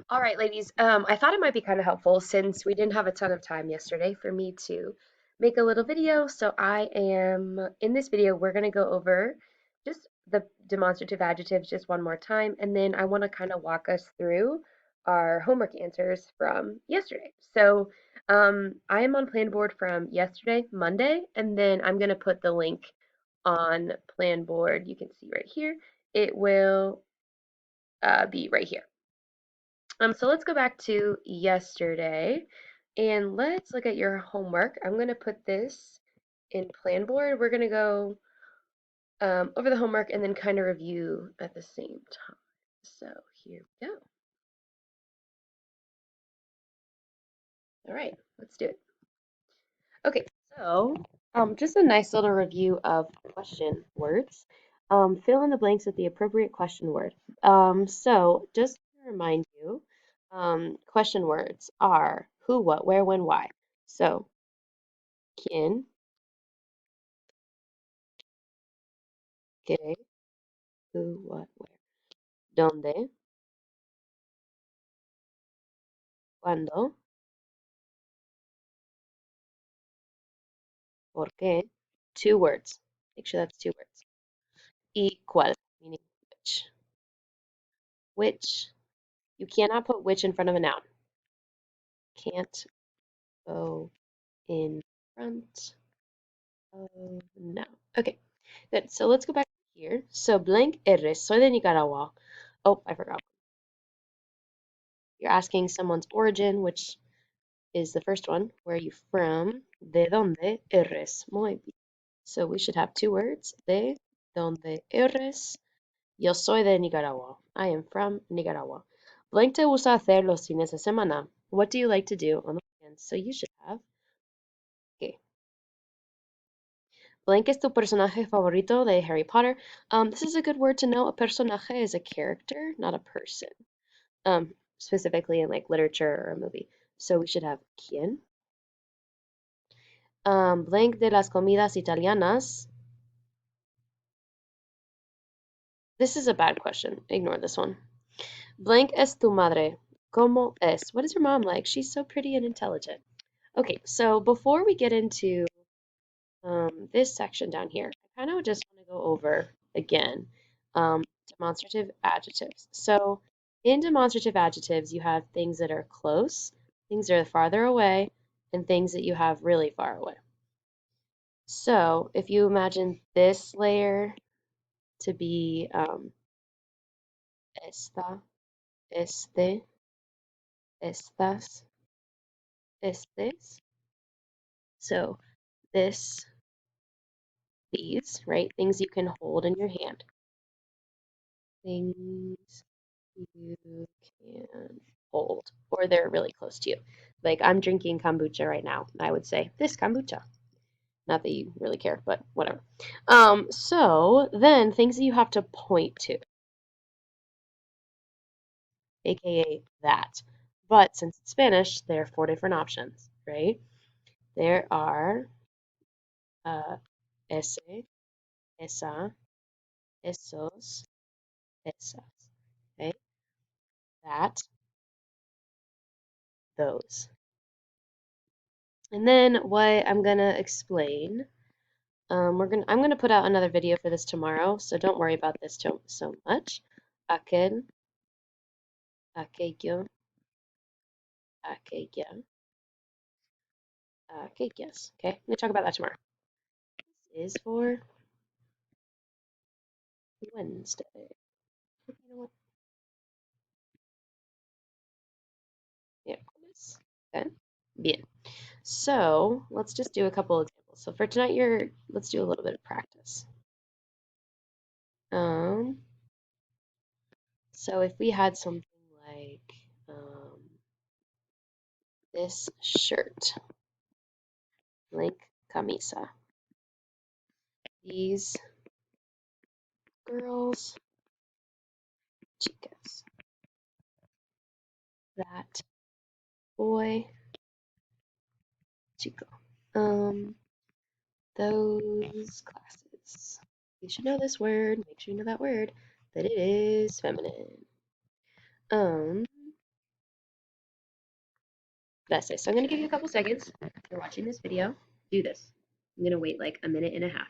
All right, ladies. I thought it might be kind of helpful since we didn't have a ton of time yesterday for me to make a little video. So in this video, we're going to go over just the demonstrative adjectives just one more time. And then I want to kind of walk us through our homework answers from yesterday. So I am on Planboard from yesterday, Monday, and then I'm going to put the link on Planboard. You can see right here. It will be right here. So let's go back to yesterday and let's look at your homework. I'm going to put this in Planboard. We're going to go over the homework and then kind of review at the same time. So here we go. All right, let's do it. Okay, so just a nice little review of question words. Fill in the blanks with the appropriate question word. So just to remind you, question words are who, what, where, when, why. So, quién, qué, who, what, where. ¿Dónde? ¿Cuándo? ¿Por qué? Two words. Make sure that's two words. ¿Y cuál? Meaning which. Which. You cannot put which in front of a noun. Can't go in front of a noun. Okay, good. So let's go back here. So blank eres. Soy de Nicaragua. Oh, I forgot. You're asking someone's origin, which is the first one. Where are you from? ¿De dónde eres? Muy bien. So we should have two words. ¿De dónde eres? Yo soy de Nicaragua. I am from Nicaragua. Blank te gusta hacer los fines de semana. What do you like to do on the weekends? So you should have. Okay. Blank es tu personaje favorito de Harry Potter. This is a good word to know. A personaje is a character, not a person. Specifically in like literature or a movie. So we should have quién. Blank de las comidas italianas. This is a bad question. Ignore this one. Blank es tu madre. ¿Cómo es? What is your mom like? She's so pretty and intelligent. Okay, so before we get into this section down here, I kind of just want to go over again demonstrative adjectives. So in demonstrative adjectives, you have things that are close, things that are farther away, and things that you have really far away. So if you imagine this layer to be esta, este, estas, estes. So this, these, right? Things you can hold in your hand. Things you can hold, or they're really close to you. Like I'm drinking kombucha right now. I would say this kombucha. Not that you really care, but whatever. So then things that you have to point to, aka that. But since it's Spanish, there are four different options, right? There are ese, esa, esos, esas. Okay, that, those. And then what I'm gonna explain, I'm gonna put out another video for this tomorrow, so don't worry about this so much. Aquel, aquello, aquella, aquellas. Okay, I'm gonna talk about that tomorrow. This is for Wednesday. You know what? Yeah, okay. Bien. So let's just do a couple examples. So for tonight, let's do a little bit of practice. Um, so if we had something like this shirt, blank camisa. These girls, chicas. That boy, chico. Those classes. You should know this word. Make sure you know that word. That it is feminine. Um, clases. So I'm going to give you a couple seconds. If you're watching this video, do this. I'm going to wait like a minute and a half.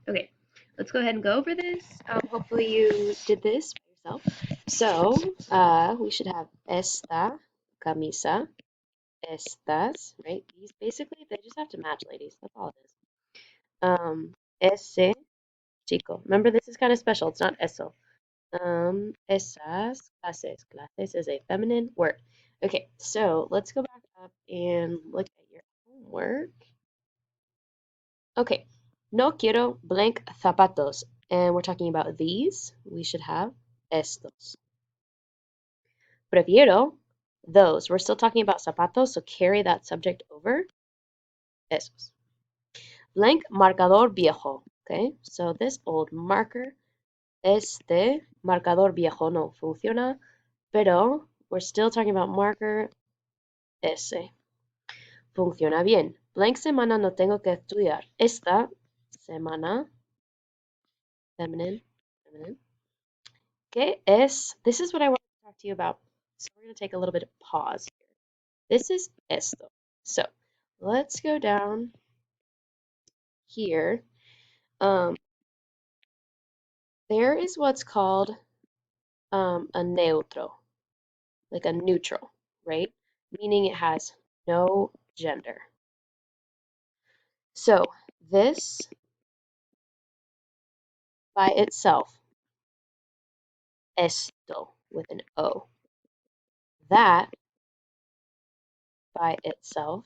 Okay, let's go ahead and go over this. Hopefully you did this by yourself. So we should have esta camisa, estas, right? These basically they just have to match, ladies. That's all it is. Ese chico. Remember, this is kind of special. It's not eso. Esas clases. Clases is a feminine word. Okay, so let's go back up and look at your homework. Okay, no quiero blank zapatos. And we're talking about these. We should have estos. Prefiero those. We're still talking about zapatos, so carry that subject over. Esos. Blank marcador viejo. Okay, so this old marker, este marcador viejo no funciona, pero we're still talking about marker ese. Funciona bien. Blank semana no tengo que estudiar. Esta semana, feminine, feminine. ¿Qué es? This is what I want to talk to you about. So we're going to take a little bit of pause here. This is esto. So let's go down here. There is what's called a neutro, like a neutral, right? Meaning it has no gender. So this by itself, esto with an O. That by itself,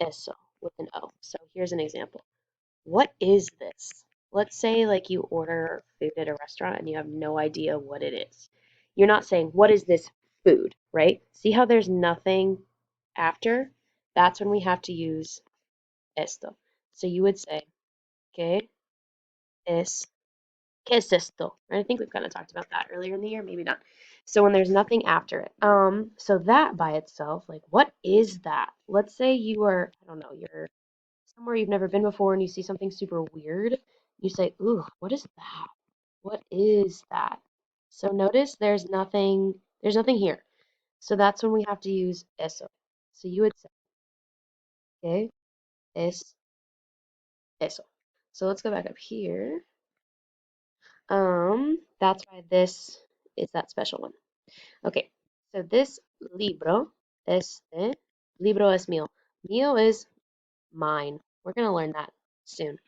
eso with an O. So here's an example. What is this? Let's say like you order food at a restaurant and you have no idea what it is. You're not saying, what is this food, right? See how there's nothing after? That's when we have to use esto. So you would say, ¿qué es, qué es esto? And I think we've kind of talked about that earlier in the year, maybe not. So when there's nothing after it. So that by itself, like what is that? Let's say you are, I don't know, you're somewhere you've never been before and you see something super weird. You say, ooh, what is that? What is that? So notice there's nothing here. So that's when we have to use eso. So you would say, ¿qué es eso? So let's go back up here. That's why this is that special one. Okay, so this libro, este libro es mío. Mío is mine. We're gonna learn that soon.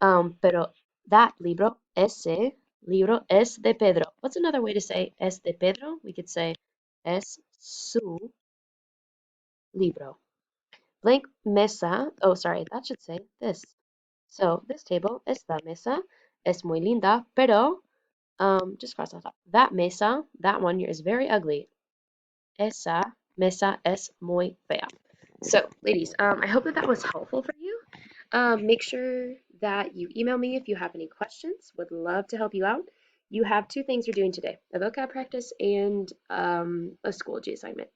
Pero that libro, ese libro es de Pedro. What's another way to say es de Pedro? We could say es su libro. Blank mesa. Oh, sorry, that should say this. So this table, esta mesa, es muy linda, pero just cross that off. That mesa, that one is very ugly. Esa mesa es muy fea. So, ladies, I hope that that was helpful for you. Make sure that you email me if you have any questions. Would love to help you out. You have two things you're doing today, a vocab practice and a Schoology assignment.